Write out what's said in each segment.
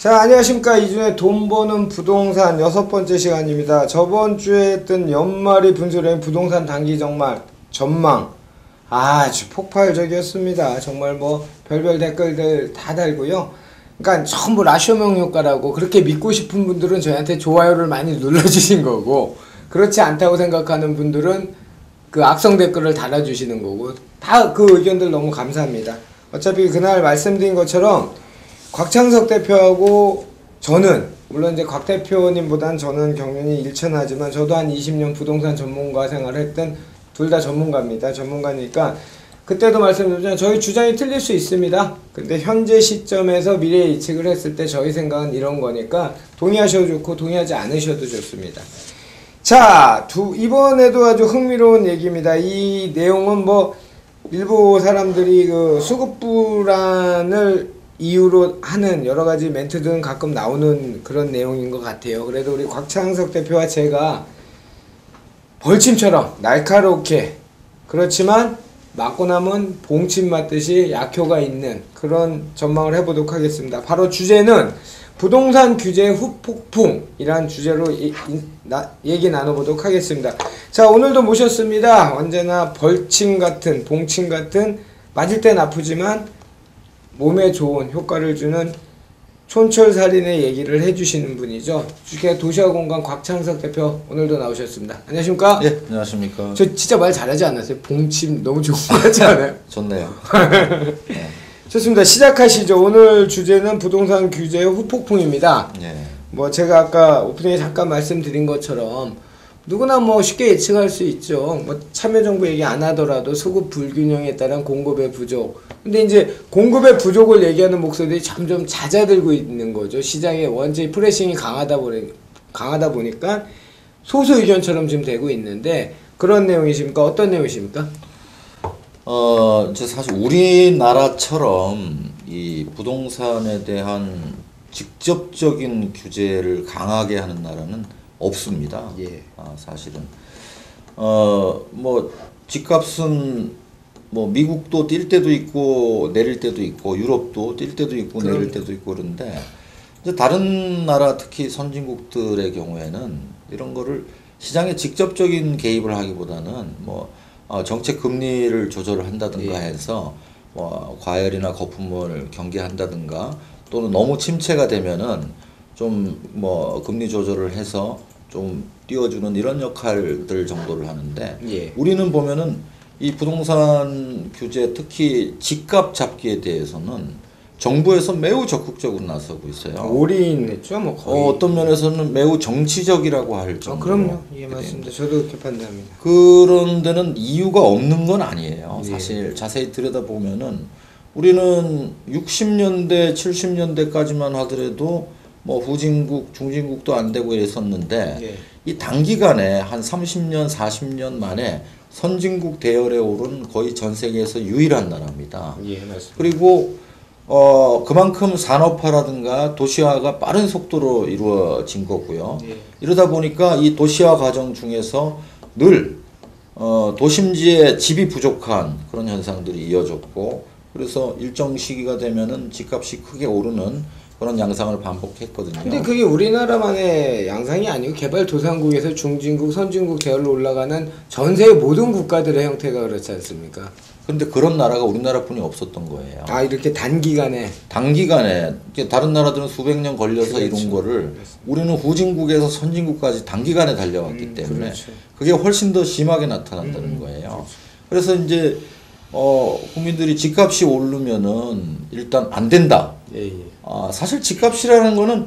자, 안녕하십니까. 이준의 돈 버는 부동산 6번째 시간입니다. 저번 주에 했던 연말이 분수령 부동산 단기 정말 전망 아주 폭발적이었습니다. 정말 뭐 별별 댓글들 다 달고요. 그러니까 전부 라쇼명 효과라고 그렇게 믿고 싶은 분들은 저희한테 좋아요를 많이 눌러주신 거고, 그렇지 않다고 생각하는 분들은 그 악성 댓글을 달아주시는 거고, 다 그 의견들 너무 감사합니다. 어차피 그날 말씀드린 것처럼 곽창석 대표하고 저는, 물론 이제 곽 대표님보단 저는 경륜이 일천하지만 저도 한 20년 부동산 전문가 생활을 했던 둘 다 전문가입니다. 전문가니까 그때도 말씀드렸지만 저희 주장이 틀릴 수 있습니다. 근데 현재 시점에서 미래 예측을 했을 때 저희 생각은 이런 거니까 동의하셔도 좋고 동의하지 않으셔도 좋습니다. 자, 이번에도 아주 흥미로운 얘기입니다. 이 내용은 뭐 일부 사람들이 그 수급 불안을 이유로 하는 여러 가지 멘트들은 가끔 나오는 그런 내용인 것 같아요. 그래도 우리 곽창석 대표와 제가 벌침처럼 날카롭게, 그렇지만 맞고 나면 봉침 맞듯이 약효가 있는 그런 전망을 해보도록 하겠습니다. 바로 주제는 부동산 규제 후폭풍이란 주제로 얘기 나눠보도록 하겠습니다. 자, 오늘도 모셨습니다. 언제나 벌침 같은, 봉침 같은, 맞을 땐 아프지만 몸에 좋은 효과를 주는 촌철살인의 얘기를 해주시는 분이죠. 주식회 도시화공간 곽창석 대표, 오늘도 나오셨습니다. 안녕하십니까? 예, 안녕하십니까? 저 진짜 말 잘하지 않았어요? 봉침 너무 좋은 거 같지 않아요? 좋네요. 네. 좋습니다. 시작하시죠. 오늘 주제는 부동산 규제의 후폭풍입니다. 예. 뭐 제가 아까 오프닝에 잠깐 말씀드린 것처럼 누구나 뭐 쉽게 예측할 수 있죠. 뭐 참여정부 얘기 안 하더라도 수급 불균형에 따른 공급의 부족. 근데 이제 공급의 부족을 얘기하는 목소리들이 점점 잦아들고 있는 거죠. 시장에 원체 프레싱이 강하다 보니까 소수 의견처럼 지금 되고 있는데, 그런 내용이십니까? 어떤 내용이십니까? 이제 사실 우리나라처럼 이 부동산에 대한 직접적인 규제를 강하게 하는 나라는 없습니다. 예. 사실은 뭐 집값은 뭐 미국도 뛸 때도 있고 내릴 때도 있고, 유럽도 뛸 때도 있고 내릴 때도 있고, 그런데 이제 다른 나라, 특히 선진국들의 경우에는 이런 거를 시장에 직접적인 개입을 하기보다는 뭐 정책 금리를 조절을 한다든가 해서 뭐 과열이나 거품을 경계한다든가, 또는 너무 침체가 되면은 좀 뭐 금리 조절을 해서 좀 띄워주는 이런 역할들 정도를 하는데, 우리는 보면은 이 부동산 규제, 특히 집값 잡기에 대해서는 정부에서 매우 적극적으로 나서고 있어요. 올인했죠, 뭐 거의. 어떤 면에서는 매우 정치적이라고 할 정도로. 그럼요. 예, 맞습니다. 저도 그렇게 판단합니다. 그런 데는 이유가 없는 건 아니에요. 사실 자세히 들여다보면은 우리는 60년대, 70년대까지만 하더라도 뭐 후진국, 중진국도 안 되고 이랬었는데, 이 단기간에 한 30년, 40년 만에 선진국 대열에 오른 거의 전 세계에서 유일한 나라입니다. 맞습니다. 그리고 그만큼 산업화라든가 도시화가 빠른 속도로 이루어진 거고요. 이러다 보니까 이 도시화 과정 중에서 늘 도심지에 집이 부족한 그런 현상들이 이어졌고, 그래서 일정 시기가 되면은 집값이 크게 오르는 그런 양상을 반복했거든요. 근데 그게 우리나라만의 양상이 아니고 개발도상국에서 중진국, 선진국 대열로 올라가는 전 세계 모든 국가들의 형태가 그렇지 않습니까? 근데 그런 나라가 우리나라뿐이 없었던 거예요. 이렇게 단기간에 다른 나라들은 수백 년 걸려서 이룬 거를 우리는 후진국에서 선진국까지 단기간에 달려왔기 때문에 그게 훨씬 더 심하게 나타난다는 거예요. 그래서 이제 국민들이 집값이 오르면은 일단 안 된다. 사실 집값이라는 거는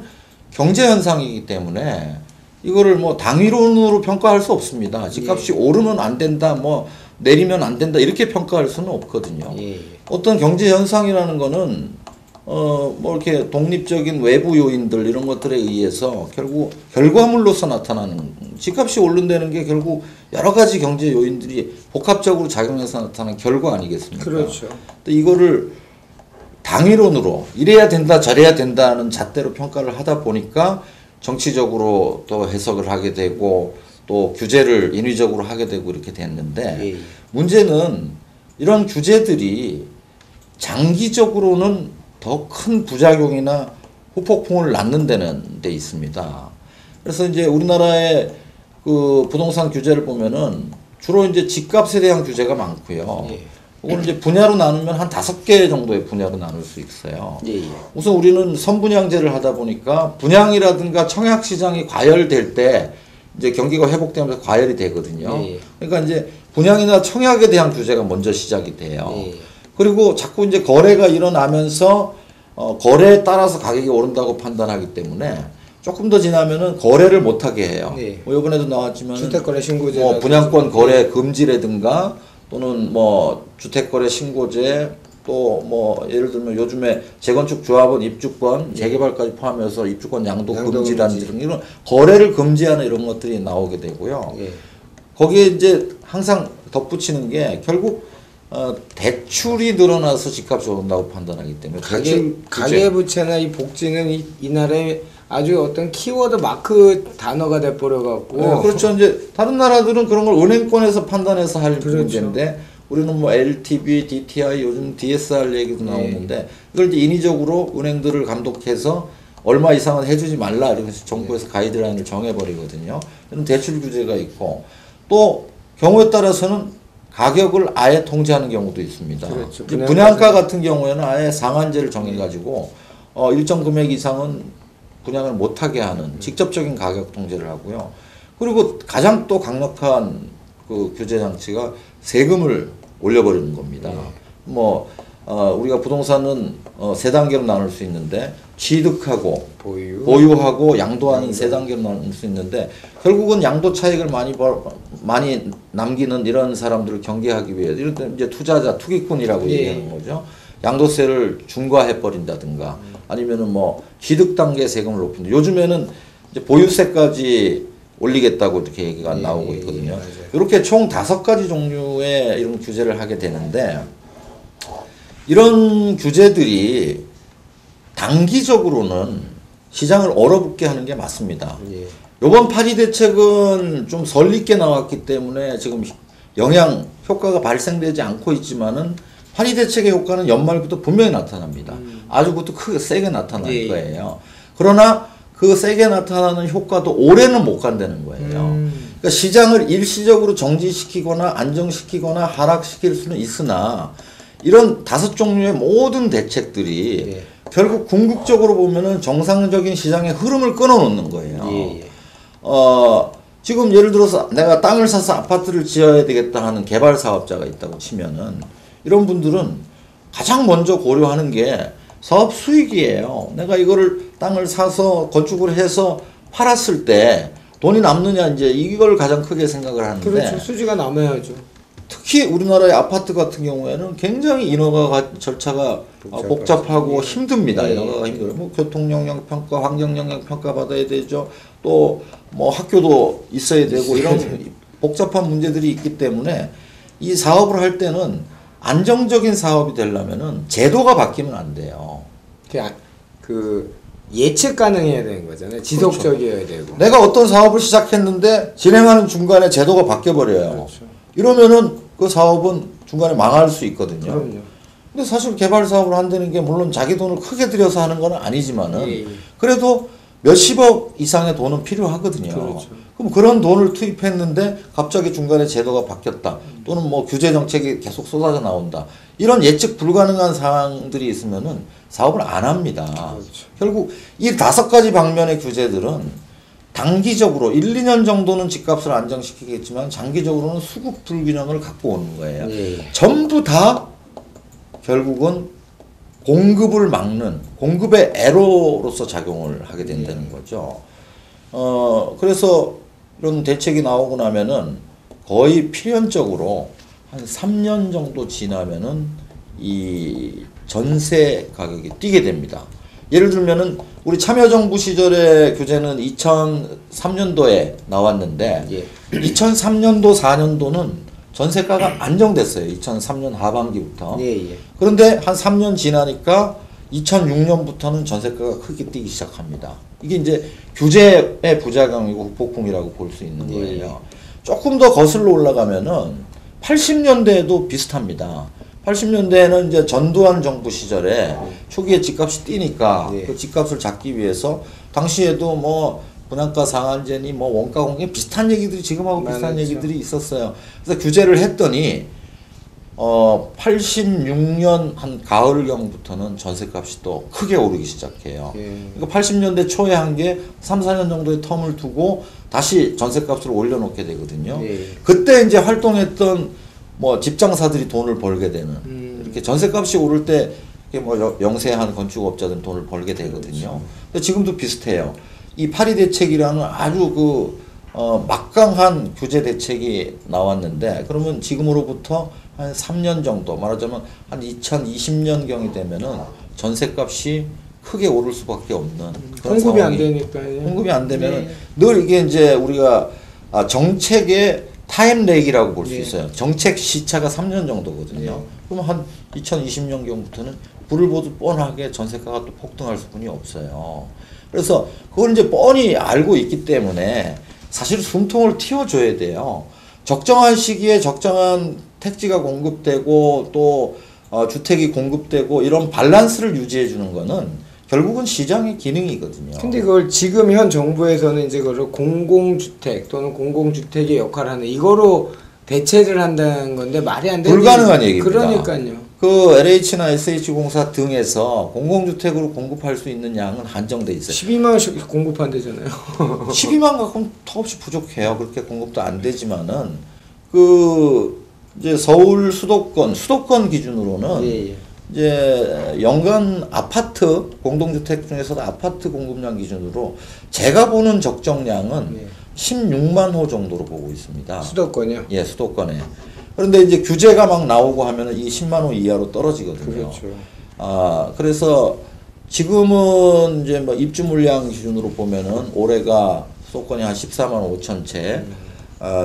경제 현상이기 때문에 이거를 뭐 당위론으로 평가할 수 없습니다. 집값이 오르면 안 된다, 뭐 내리면 안 된다, 이렇게 평가할 수는 없거든요. 어떤 경제 현상이라는 거는 뭐 이렇게 독립적인 외부 요인들, 이런 것들에 의해서 결국 결과물로서 나타나는, 집값이 오른다는 게 결국 여러 가지 경제 요인들이 복합적으로 작용해서 나타나는 결과 아니겠습니까? 그렇죠. 또 이거를 당위론으로 이래야 된다, 저래야 된다는 잣대로 평가를 하다 보니까 정치적으로 또 해석을 하게 되고, 또 규제를 인위적으로 하게 되고 이렇게 됐는데, 문제는 이런 규제들이 장기적으로는 더 큰 부작용이나 후폭풍을 낳는 데 있습니다. 그래서 이제 우리나라의 그 부동산 규제를 보면은 주로 이제 집값에 대한 규제가 많고요. 예. 그걸 이제 분야로 나누면 한 5개 정도의 분야로 나눌 수 있어요. 예, 예. 우선 우리는 선분양제를 하다 보니까 분양이라든가 청약 시장이 과열될 때 이제 경기가 회복되면서 과열이 되거든요. 예. 그러니까 이제 분양이나 청약에 대한 규제가 먼저 시작이 돼요. 예. 그리고 자꾸 이제 거래가 일어나면서 거래에 따라서 가격이 오른다고 판단하기 때문에 조금 더 지나면은 거래를 못하게 해요. 예. 뭐 이번에도 나왔지만 주택거래 신고제, 뭐 분양권 거래 금지라든가 또는 뭐 주택거래 신고제 또 뭐 예를 들면 요즘에 재건축 조합원 입주권 재개발까지 포함해서 입주권 양도 금지라는 이런 거래를 금지하는 이런 것들이 나오게 되고요. 예. 거기에 이제 항상 덧붙이는 게 결국 대출이 늘어나서 집값이 오른다고 판단하기 때문에 가계부채나 이 복지는 이 나라의 아주 어떤 키워드 마크 단어가 돼버려갖고. 네, 그렇죠. 이제 다른 나라들은 그런 걸 은행권에서 판단해서 할 그렇죠. 문제인데 우리는 뭐 LTV, DTI, 요즘 DSR 얘기도 나오는데 이걸 이제 인위적으로 은행들을 감독해서 얼마 이상은 해주지 말라 이러면서 정부에서 가이드라인을 정해버리거든요. 이런 대출 규제가 있고 또 경우에 따라서는 가격을 아예 통제하는 경우도 있습니다. 그렇죠. 분양가 같은 경우에는 아예 상한제를 정해가지고 일정 금액 이상은 분양을 못하게 하는 직접적인 가격 통제를 하고요. 그리고 가장 또 강력한 그 규제 장치가 세금을 올려버리는 겁니다. 뭐 우리가 부동산은 세 단계로 나눌 수 있는데 취득하고 보유하고 양도하는 세 단계로 나눌 수 있는데 결국은 양도 차익을 많이 남기는 이런 사람들을 경계하기 위해 이런 이제 투자자 투기꾼이라고 얘기하는 거죠. 양도세를 중과해 버린다든가 아니면은 뭐 취득 단계 세금을 높인다. 요즘에는 이제 보유세까지 올리겠다고 이렇게 얘기가 나오고 있거든요. 이렇게 총 5가지 종류의 이런 규제를 하게 되는데 이런 규제들이 단기적으로는 시장을 얼어붙게 하는 게 맞습니다. 요번 파리 대책은 좀 설립게 나왔기 때문에 지금 영향 효과가 발생되지 않고 있지만은 파리 대책의 효과는 연말부터 분명히 나타납니다. 아주부터 크게 세게 나타날 거예요. 그러나 그 세게 나타나는 효과도 올해는 못 간다는 거예요. 그러니까 시장을 일시적으로 정지시키거나 안정시키거나 하락시킬 수는 있으나 이런 5종류의 모든 대책들이 결국 궁극적으로 보면은 정상적인 시장의 흐름을 끊어놓는 거예요. 지금 예를 들어서 내가 땅을 사서 아파트를 지어야 되겠다 하는 개발 사업자가 있다고 치면은 이런 분들은 가장 먼저 고려하는 게 사업 수익이에요. 내가 이거를 땅을 사서 건축을 해서 팔았을 때 돈이 남느냐 이제 이걸 가장 크게 생각을 하는데 그렇죠. 수지가 남아야죠. 특히 우리나라의 아파트 같은 경우에는 굉장히 인허가 절차가 복잡하고 힘듭니다. 인허가가 힘들어요. 뭐 교통 영향 평가, 환경 영향 평가 받아야 되죠. 또 뭐 학교도 있어야 되고 이런 복잡한 문제들이 있기 때문에 이 사업을 할 때는 안정적인 사업이 되려면은 제도가 바뀌면 안 돼요. 그 예측 가능해야 되는 거잖아요. 지속적이어야 되고. 내가 어떤 사업을 시작했는데 진행하는 중간에 제도가 바뀌어 버려요. 그렇죠. 이러면은 그 사업은 중간에 망할 수 있거든요. 그럼요. 근데 사실 개발 사업을 한다는 게 물론 자기 돈을 크게 들여서 하는 건 아니지만은 그래도 몇십억 이상의 돈은 필요하거든요. 그렇죠. 그럼 그런 돈을 투입했는데 갑자기 중간에 제도가 바뀌었다. 또는 뭐 규제 정책이 계속 쏟아져 나온다. 이런 예측 불가능한 상황들이 있으면은 사업을 안 합니다. 그렇죠. 결국 이 5가지 방면의 규제들은 단기적으로 1, 2년 정도는 집값을 안정시키겠지만 장기적으로는 수급 불균형을 갖고 오는 거예요. 전부 다 결국은 공급을 막는 공급의 애로로서 작용을 하게 된다는 거죠. 그래서 이런 대책이 나오고 나면은 거의 필연적으로 한 3년 정도 지나면은 이 전세 가격이 뛰게 됩니다. 예를 들면은 우리 참여정부 시절의 규제는 2003년도에 나왔는데 2003년도 4년도는 전세가가 안정됐어요. 2003년 하반기부터. 그런데 한 3년 지나니까 2006년부터는 전세가가 크게 뛰기 시작합니다. 이게 이제 규제의 부작용이고 후폭풍이라고 볼 수 있는 거예요. 조금 더 거슬러 올라가면은 80년대에도 비슷합니다. 80년대에는 이제 전두환 정부 시절에 초기에 집값이 뛰니까 네. 그 집값을 잡기 위해서 당시에도 뭐 분양가 상한제니 뭐 원가 공개 비슷한 얘기들이 지금하고 비슷한 많았죠. 얘기들이 있었어요. 그래서 규제를 했더니 86년 한 가을경부터는 전세값이 또 크게 오르기 시작해요. 예. 그러니까 80년대 초에 한 게 3, 4년 정도의 텀을 두고 다시 전세값을 올려놓게 되거든요. 예. 그때 이제 활동했던 뭐 집장사들이 돈을 벌게 되는 이렇게 전세값이 오를 때 이렇게 뭐 영세한 건축업자들은 돈을 벌게 되거든요. 근데 지금도 비슷해요. 이 파리 대책이라는 아주 막강한 규제 대책이 나왔는데 그러면 지금으로부터 한 3년 정도 말하자면 한 2020년경이 되면은 전세값이 크게 오를 수밖에 없는 그런 공급이 안 상황이 되니까요. 공급이 안 되면은 네. 늘 이게 이제 우리가 정책의 타임렉이라고 볼 수 네. 있어요. 정책 시차가 3년 정도거든요. 그러면 한 2020년경부터는 불을 보듯 뻔하게 전세가가 또 폭등할 수뿐이 없어요. 그래서 그걸 이제 뻔히 알고 있기 때문에 사실 숨통을 틔워줘야 돼요. 적정한 시기에 적정한 택지가 공급되고 또 주택이 공급되고 이런 밸런스를 유지해 주는 거는 결국은 시장의 기능이거든요. 근데 그걸 지금 현 정부에서는 이제 그걸 공공주택 또는 공공주택의 역할을 하는 이거로 대체를 한다는 건데 말이 안 되는 불가능한 얘기입니다. 그러니까요. 그 LH나 SH공사 등에서 공공주택으로 공급할 수 있는 양은 한정돼 있어요. 12만 원씩 공급한대잖아요. 12만 갖고는 턱없이 부족해요. 그렇게 공급도 안 되지만은 이제 서울 수도권 기준으로는 예, 예. 이제 연간 아파트 공동주택 중에서도 아파트 공급량 기준으로 제가 보는 적정량은 예. 16만 호 정도로 보고 있습니다. 수도권이요? 예, 수도권에. 그런데 이제 규제가 막 나오고 하면은 이 10만 호 이하로 떨어지거든요. 그렇죠. 그래서 지금은 이제 뭐 입주 물량 기준으로 보면은 올해가 수도권이 한 14만 5천 채,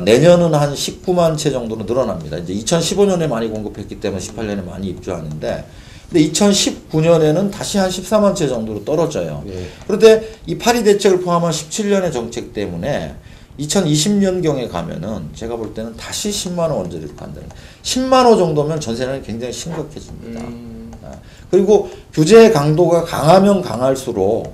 내년은 한 19만 채 정도로 늘어납니다. 이제 2015년에 많이 공급했기 때문에 18년에 많이 입주하는데, 근데 2019년에는 다시 한 14만 채 정도로 떨어져요. 예. 그런데 이 파리 대책을 포함한 17년의 정책 때문에 2020년경에 가면은 제가 볼 때는 다시 10만 호 언저리를 간다는 10만 호 정도면 전세는 굉장히 심각해집니다. 그리고 규제 강도가 강하면 강할수록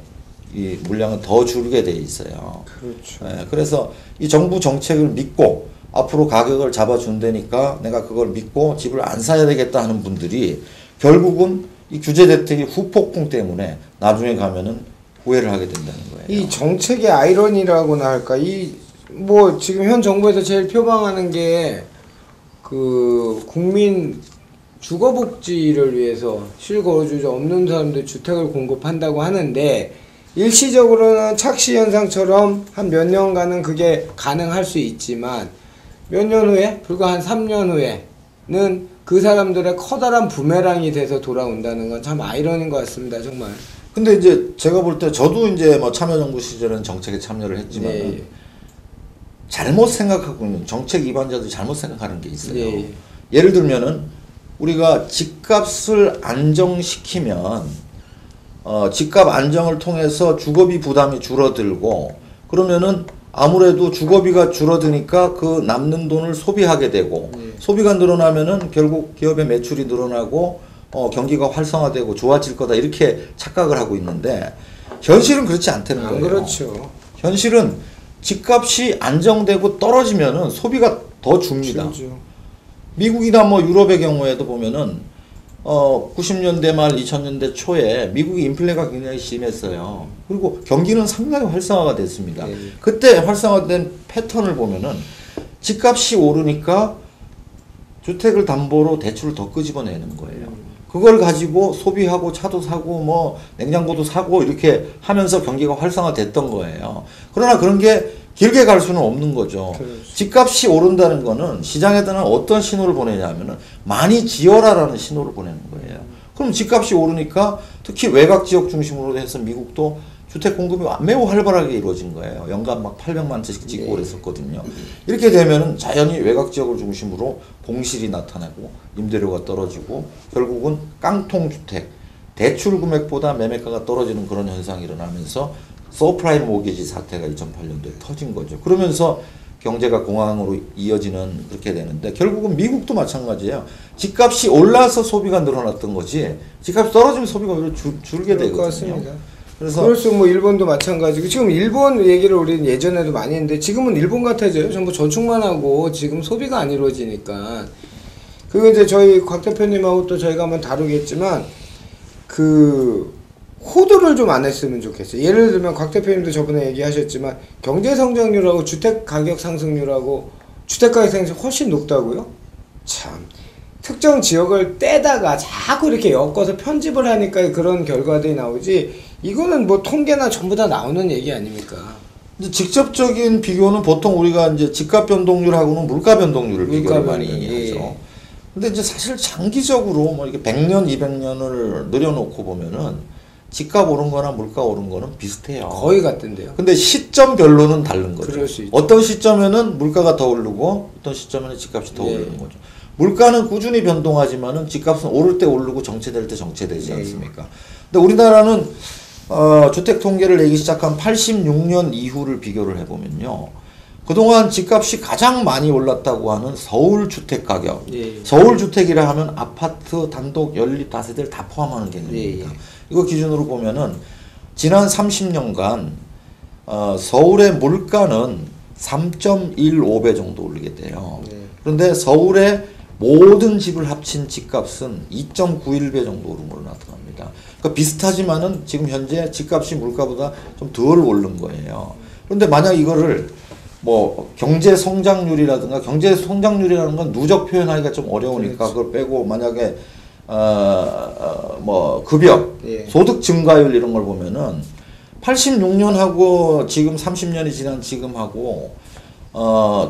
이 물량은 더 줄게 돼 있어요. 그렇죠. 그래서 이 정부 정책을 믿고 앞으로 가격을 잡아준다니까 내가 그걸 믿고 집을 안 사야 되겠다 하는 분들이 결국은 이 규제 대책의 후폭풍 때문에 나중에 가면은 후회를 하게 된다는 거예요. 이 정책의 아이러니라고나 할까? 뭐 지금 현 정부에서 제일 표방하는 게 그 국민 주거복지를 위해서 실거주자 없는 사람들 주택을 공급한다고 하는데 일시적으로는 착시 현상처럼 한 몇 년간은 그게 가능할 수 있지만 몇 년 후에 불과 한 3년 후에는 그 사람들의 커다란 부메랑이 돼서 돌아온다는 건 참 아이러니인 것 같습니다. 정말. 근데 이제 제가 볼 때 저도 이제 뭐 참여정부 시절은 정책에 참여를 했지만 네. 잘못 생각하고 있는 정책 위반자들이 잘못 생각하는 게 있어요. 네. 예를 들면은 우리가 집값을 안정시키면 집값 안정을 통해서 주거비 부담이 줄어들고 그러면은 아무래도 주거비가 줄어드니까 그 남는 돈을 소비하게 되고 소비가 늘어나면은 결국 기업의 매출이 늘어나고 경기가 활성화되고 좋아질 거다 이렇게 착각을 하고 있는데 현실은 그렇지 않다는 거예요. 그렇죠. 현실은 집값이 안정되고 떨어지면은 소비가 더 줍니다. 그렇죠. 미국이나 뭐 유럽의 경우에도 보면은 90년대 말 2000년대 초에 미국이 인플레가 굉장히 심했어요. 그리고 경기는 상당히 활성화가 됐습니다. 네. 그때 활성화된 패턴을 보면은 집값이 오르니까 주택을 담보로 대출을 더 끄집어내는 거예요. 그걸 가지고 소비하고 차도 사고 뭐 냉장고도 사고 이렇게 하면서 경기가 활성화됐던 거예요. 그러나 그런 게 길게 갈 수는 없는 거죠. 그렇죠. 집값이 오른다는 거는 시장에다는 어떤 신호를 보내냐면은 많이 지어라라는 신호를 보내는 거예요. 그럼 집값이 오르니까 특히 외곽 지역 중심으로 해서 미국도 주택 공급이 매우 활발하게 이루어진 거예요. 연간 막 800만 채씩 짓고 그랬었거든요. 이렇게 되면은 자연히 외곽 지역을 중심으로 공실이 나타나고 임대료가 떨어지고 결국은 깡통 주택, 대출 금액보다 매매가가 떨어지는 그런 현상이 일어나면서 서프라임 모기지 사태가 2008년도에 터진 거죠. 그러면서 경제가 공황으로 이어지는 그렇게 되는데 결국은 미국도 마찬가지예요. 집값이 올라서 소비가 늘어났던 거지 집값이 떨어지면 소비가 오히려 줄게 되거든요. 같습니다. 그래서 그래서 뭐 일본도 마찬가지고 지금 일본 얘기를 우리는 예전에도 많이 했는데 지금은 일본 같아져요. 전부 저축만 하고 지금 소비가 안 이루어지니까. 그리고 이제 저희 곽 대표님하고 또 저희가 한번 다루겠지만 그 호도를 좀 안 했으면 좋겠어요. 예를 들면 곽 대표님도 저번에 얘기하셨지만 경제 성장률하고 주택 가격 상승률하고 주택 가격 상승률이 훨씬 높다고요? 참 특정 지역을 떼다가 자꾸 이렇게 엮어서 편집을 하니까 그런 결과들이 나오지 이거는 뭐 통계나 전부 다 나오는 얘기 아닙니까? 이제 직접적인 비교는 보통 우리가 이제 집값 변동률하고는 물가 변동률을 비교를 많이 하죠. 근데 이제 사실 장기적으로 뭐 이렇게 100년, 200년을 늘여놓고 보면은 집값 오른 거나 물가 오른 거는 비슷해요. 거의 같던데요. 근데 시점별로는 다른 거죠. 그럴 수 있죠. 어떤 시점에는 물가가 더 오르고 어떤 시점에는 집값이 더 오르는 거죠. 물가는 꾸준히 변동하지만은 집값은 오를 때 오르고 정체될 때 정체되지 않습니까? 근데 우리나라는 주택 통계를 내기 시작한 86년 이후를 비교를 해보면요. 그동안 집값이 가장 많이 올랐다고 하는 서울 주택 가격. 서울 주택이라 하면 아파트, 단독, 연립, 다세대를 다 포함하는 개념입니다. 이거 기준으로 보면은 지난 30년간 서울의 물가는 3.15배 정도 오르게 돼요. 그런데 서울의 모든 집을 합친 집값은 2.91배 정도 오른 걸로 나타납니다. 그러니까 비슷하지만은 지금 현재 집값이 물가보다 좀 덜 오른 거예요. 그런데 만약 이거를 뭐 경제 성장률이라든가 경제 성장률이라는 건 누적 표현하기가 좀 어려우니까 그걸 빼고 만약에 뭐 급여, 소득 증가율 이런 걸 보면은 86년하고 지금 30년이 지난 지금하고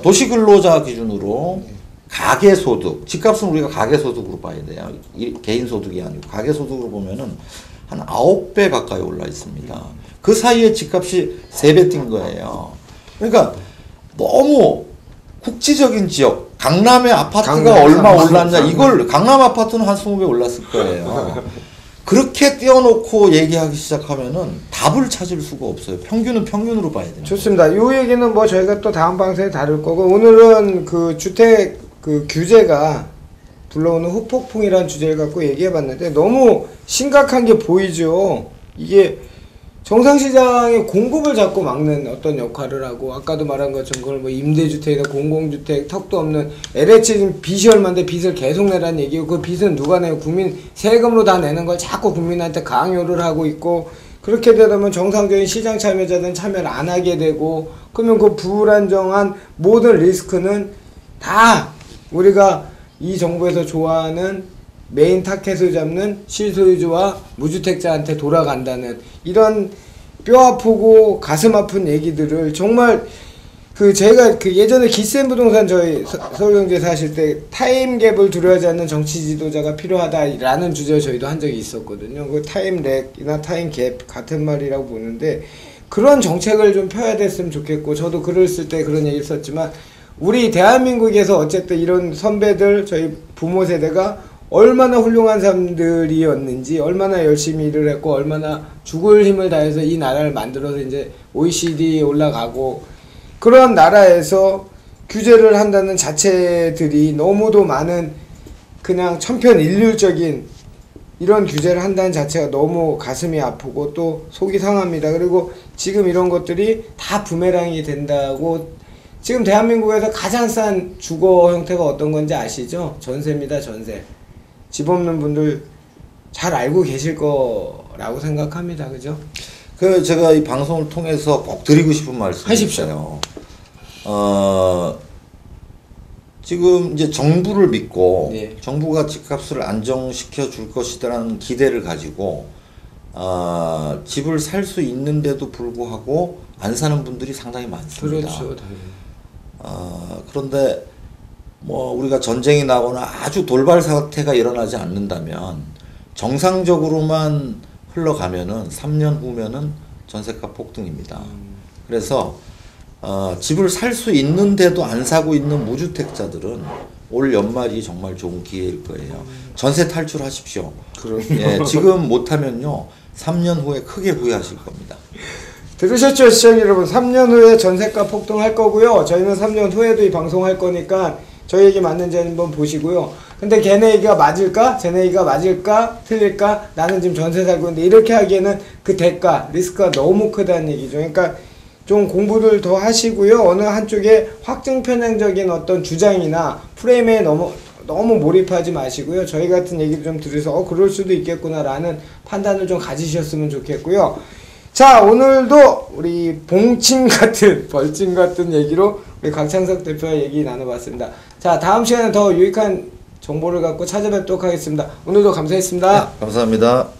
도시근로자 기준으로 가계소득, 집값은 우리가 가계소득으로 봐야 돼요. 개인소득이 아니고 가계소득으로 보면은 한 9배 가까이 올라 있습니다. 그 사이에 집값이 3배 뛴 거예요. 그러니까 너무 국지적인 지역, 강남의 아파트가 얼마 올랐냐, 이걸, 강남 아파트는 한 20배 올랐을 거예요. 그렇게 띄워놓고 얘기하기 시작하면은 답을 찾을 수가 없어요. 평균은 평균으로 봐야 돼요. 좋습니다. 이 얘기는 뭐 저희가 또 다음 방송에 다룰 거고, 오늘은 그 주택 그 규제가 불러오는 후폭풍이라는 주제를 갖고 얘기해 봤는데 너무 심각한 게 보이죠. 이게 정상시장의 공급을 자꾸 막는 어떤 역할을 하고, 아까도 말한 것처럼 그걸 뭐 임대주택이나 공공주택, 턱도 없는 LH 지금 빚이 얼마인데 빚을 계속 내라는 얘기고, 그 빚은 누가 내요? 국민 세금으로 다 내는 걸 자꾸 국민한테 강요를 하고 있고, 그렇게 되다 보면 정상적인 시장 참여자들은 참여를 안 하게 되고, 그러면 그 불안정한 모든 리스크는 다 우리가 이 정부에서 좋아하는 메인 타켓을 잡는 실소유주와 무주택자한테 돌아간다는 이런 뼈 아프고 가슴 아픈 얘기들을 정말 그 제가 그 예전에 기센 부동산 저희 서울경제에서 하실 때 타임갭을 두려워하지 않는 정치 지도자가 필요하다라는 주제를 저희도 한 적이 있었거든요. 그 타임렉이나 타임갭 같은 말이라고 보는데 그런 정책을 좀 펴야 됐으면 좋겠고, 저도 글을 쓸 때 그런 얘기를 썼지만 우리 대한민국에서 어쨌든 이런 선배들 저희 부모 세대가 얼마나 훌륭한 사람들이었는지, 얼마나 열심히 일을 했고, 얼마나 죽을 힘을 다해서 이 나라를 만들어서 이제 OECD에 올라가고, 그런 나라에서 규제를 한다는 자체들이 너무도 많은 그냥 천편일률적인 이런 규제를 한다는 자체가 너무 가슴이 아프고 또 속이 상합니다. 그리고 지금 이런 것들이 다 부메랑이 된다고. 지금 대한민국에서 가장 싼 주거 형태가 어떤 건지 아시죠? 전세입니다, 전세. 집 없는 분들 잘 알고 계실 거라고 생각합니다. 그죠? 그 제가 이 방송을 통해서 꼭 드리고 싶은 말씀이 하십시오. 있어요. 지금 이제 정부를 믿고 정부가 집값을 안정시켜 줄 것이라는 기대를 가지고 집을 살 수 있는데도 불구하고 안 사는 분들이 상당히 많습니다. 그렇죠, 당연히. 그런데 뭐 우리가 전쟁이 나거나 아주 돌발 사태가 일어나지 않는다면 정상적으로만 흘러가면은 3년 후면은 전세가 폭등입니다. 그래서 집을 살 수 있는데도 안 사고 있는 무주택자들은 올 연말이 정말 좋은 기회일 거예요. 전세 탈출하십시오. 예, 지금 못하면요 3년 후에 크게 후회하실 겁니다. 들으셨죠, 시청자 여러분? 3년 후에 전세가 폭등할 거고요. 저희는 3년 후에도 이 방송할 거니까 저희 얘기 맞는지 한번 보시고요. 근데 걔네 얘기가 맞을까? 쟤네 얘기가 맞을까? 틀릴까? 나는 지금 전세 살고 있는데 이렇게 하기에는 그 대가, 리스크가 너무 크다는 얘기죠. 그러니까 좀 공부를 더 하시고요. 어느 한쪽에 확증 편향적인 어떤 주장이나 프레임에 너무 몰입하지 마시고요. 저희 같은 얘기를 좀 들으셔서 그럴 수도 있겠구나라는 판단을 좀 가지셨으면 좋겠고요. 자, 오늘도 우리 봉친 같은 벌침 같은 얘기로 우리 곽창석 대표와 얘기 나눠봤습니다. 자, 다음 시간에 더 유익한 정보를 갖고 찾아뵙도록 하겠습니다. 오늘도 감사했습니다. 네, 감사합니다.